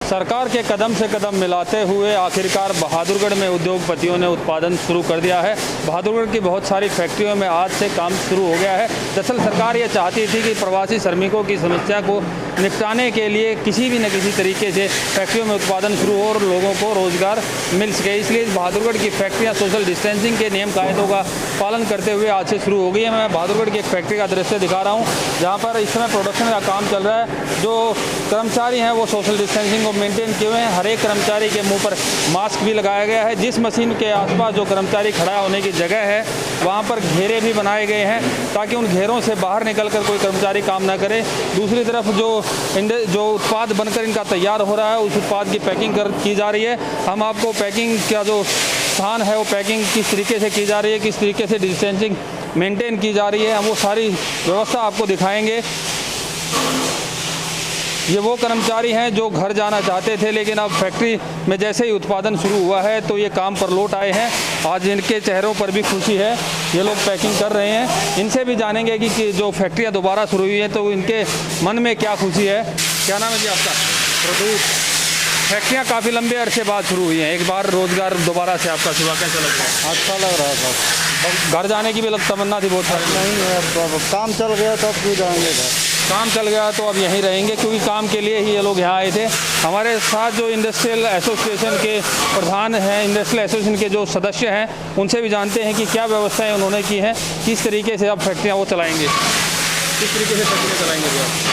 सरकार के कदम से कदम मिलाते हुए आखिरकार बहादुरगढ़ में उद्योगपतियों ने उत्पादन शुरू कर दिया है। बहादुरगढ़ की बहुत सारी फैक्ट्रियों में आज से काम शुरू हो गया है। दरअसल सरकार ये चाहती थी कि प्रवासी श्रमिकों की समस्या को निपटाने के लिए किसी भी न किसी तरीके से फैक्ट्रियों में उत्पादन शुरू हो और लोगों को रोज़गार मिल सके। इसलिए बहादुरगढ़ की फैक्ट्रियाँ सोशल डिस्टेंसिंग के नियम कायदों का पालन करते हुए आज से शुरू हो गई है। मैं बहादुरगढ़ की एक फैक्ट्री का दृश्य दिखा रहा हूँ जहाँ पर इस समय प्रोडक्शन का काम चल रहा है। जो कर्मचारी हैं वो सोशल डिस्टेंसिंग को मेंटेन किए हुए हैं। हर एक कर्मचारी के मुंह पर मास्क भी लगाया गया है। जिस मशीन के आसपास जो कर्मचारी खड़ा होने की जगह है वहाँ पर घेरे भी बनाए गए हैं ताकि उन घेरों से बाहर निकलकर कोई कर्मचारी काम ना करे। दूसरी तरफ जो उत्पाद बनकर इनका तैयार हो रहा है उस उत्पाद की पैकिंग की जा रही है। हम आपको पैकिंग का जो स्थान है वो पैकिंग किस तरीके से की जा रही है, किस तरीके से डिस्टेंसिंग मेंटेन की जा रही है, हम वो सारी व्यवस्था आपको दिखाएंगे। ये वो कर्मचारी हैं जो घर जाना चाहते थे लेकिन अब फैक्ट्री में जैसे ही उत्पादन शुरू हुआ है तो ये काम पर लौट आए हैं। आज इनके चेहरों पर भी खुशी है। ये लोग पैकिंग कर रहे हैं। इनसे भी जानेंगे कि जो फैक्ट्रियाँ दोबारा शुरू हुई हैं तो इनके मन में क्या खुशी है। क्या नाम है जी आपका? प्रदीप। फैक्ट्रियाँ काफ़ी लंबे अरसे बाद शुरू हुई हैं। एक बार रोज़गार दोबारा से आपका शुरू कैसा लग रहा है? अच्छा लग रहा है सर। घर जाने की भी तमन्ना थी बहुत सारी? नहीं है, अब काम चल गया तो अब क्यों जाएंगे घर। काम चल गया तो अब यहीं रहेंगे क्योंकि काम के लिए ही ये लोग यहाँ आए थे। हमारे साथ जो इंडस्ट्रियल एसोसिएशन के प्रधान हैं, इंडस्ट्रियल एसोसिएशन के जो सदस्य हैं, उनसे भी जानते हैं कि क्या व्यवस्थाएं उन्होंने की हैं, किस तरीके से अब फैक्ट्रियाँ वो चलाएंगे, किस तरीके से फैक्ट्रियाँ चलाएंगे।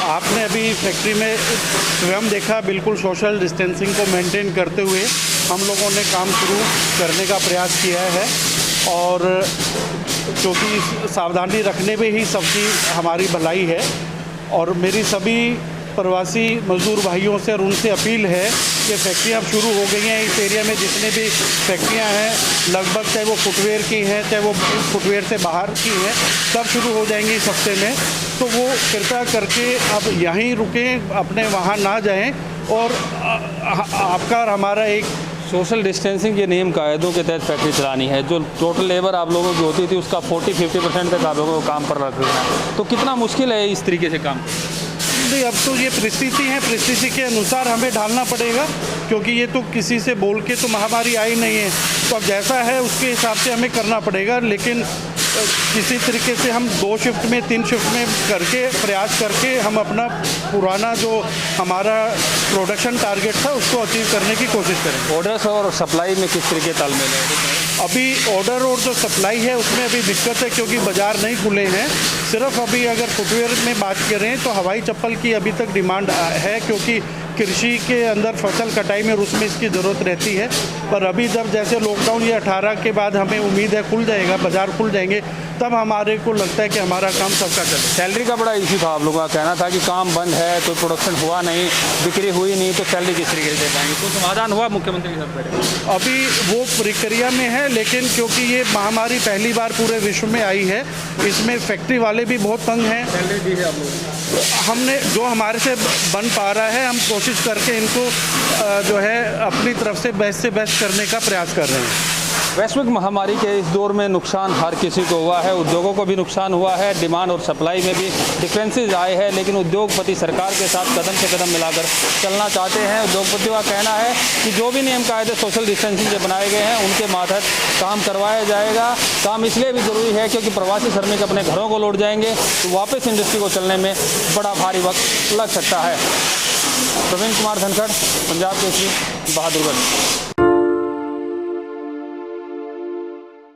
आपने अभी फैक्ट्री में स्वयं देखा, बिल्कुल सोशल डिस्टेंसिंग को मेंटेन करते हुए हम लोगों ने काम शुरू करने का प्रयास किया है और क्योंकि सावधानी रखने में ही सबकी हमारी भलाई है। और मेरी सभी प्रवासी मजदूर भाइयों से और उनसे अपील है कि फैक्ट्रियाँ अब शुरू हो गई हैं। इस एरिया में जितने भी फैक्ट्रियाँ हैं लगभग, चाहे वो फुटवेयर की हैं चाहे वो फुटवेयर से बाहर की हैं, सब शुरू हो जाएंगी इस हफ्ते में। तो वो कृपया करके अब यहीं रुकें, अपने वहाँ ना जाएं। और आपका और हमारा एक सोशल डिस्टेंसिंग के नियम कायदों के तहत फैक्ट्री चलानी है। जो टोटल लेबर आप लोगों की होती थी उसका 40-50% तक आप लोगों को काम पर रख देना, तो कितना मुश्किल है इस तरीके से काम? नहीं, अब तो ये परिस्थिति है, परिस्थिति के अनुसार हमें ढालना पड़ेगा क्योंकि ये तो किसी से बोल के तो महामारी आई नहीं है। तो अब जैसा है उसके हिसाब से हमें करना पड़ेगा। लेकिन किसी तरीके से हम 2 शिफ्ट में 3 शिफ्ट में करके प्रयास करके हम अपना पुराना जो हमारा प्रोडक्शन टारगेट था उसको अचीव करने की कोशिश करें। ऑर्डर्स और सप्लाई में किस तरीके तालमेल है? अभी ऑर्डर और जो सप्लाई है उसमें अभी दिक्कत है क्योंकि बाज़ार नहीं खुले हैं। सिर्फ अभी अगर फुटवेयर में बात करें तो हवाई चप्पल की अभी तक डिमांड है क्योंकि कृषि के अंदर फसल कटाई में उसमें इसकी ज़रूरत रहती है। पर अभी जब जैसे लॉकडाउन ये 18 के बाद हमें उम्मीद है खुल जाएगा, बाज़ार खुल जाएंगे, तब हमारे को लगता है कि हमारा काम सबका चले। सैलरी का बड़ा इशू था, आप लोगों का कहना था कि काम बंद है, कोई प्रोडक्शन हुआ नहीं, बिक्री हुई नहीं, तो सैलरी किस तरीके से दे पाएंगे? तो समाधान हुआ मुख्यमंत्री के साथ बैठे? अभी वो प्रक्रिया में है, लेकिन क्योंकि ये महामारी पहली बार पूरे विश्व में आई है, इसमें फैक्ट्री वाले भी बहुत तंग हैं। सैलरी दी है आप लोगों? हमने जो हमारे से बन पा रहा है हम कोशिश करके इनको जो है अपनी तरफ से बेस्ट करने का प्रयास कर रहे हैं। वैश्विक महामारी के इस दौर में नुकसान हर किसी को हुआ है। उद्योगों को भी नुकसान हुआ है, डिमांड और सप्लाई में भी डिफरेंसेस आए हैं, लेकिन उद्योगपति सरकार के साथ कदम से कदम मिलाकर चलना चाहते हैं। उद्योगपतियों का कहना है कि जो भी नियम कायदे सोशल डिस्टेंसिंग के बनाए गए हैं उनके मातहत काम करवाया जाएगा। काम इसलिए भी ज़रूरी है क्योंकि प्रवासी श्रमिक अपने घरों को लौट जाएंगे तो वापस इंडस्ट्री को चलने में बड़ा भारी वक्त लग सकता है। प्रवीण कुमार धनखड़, पंजाब केसरी, बहादुरगढ़।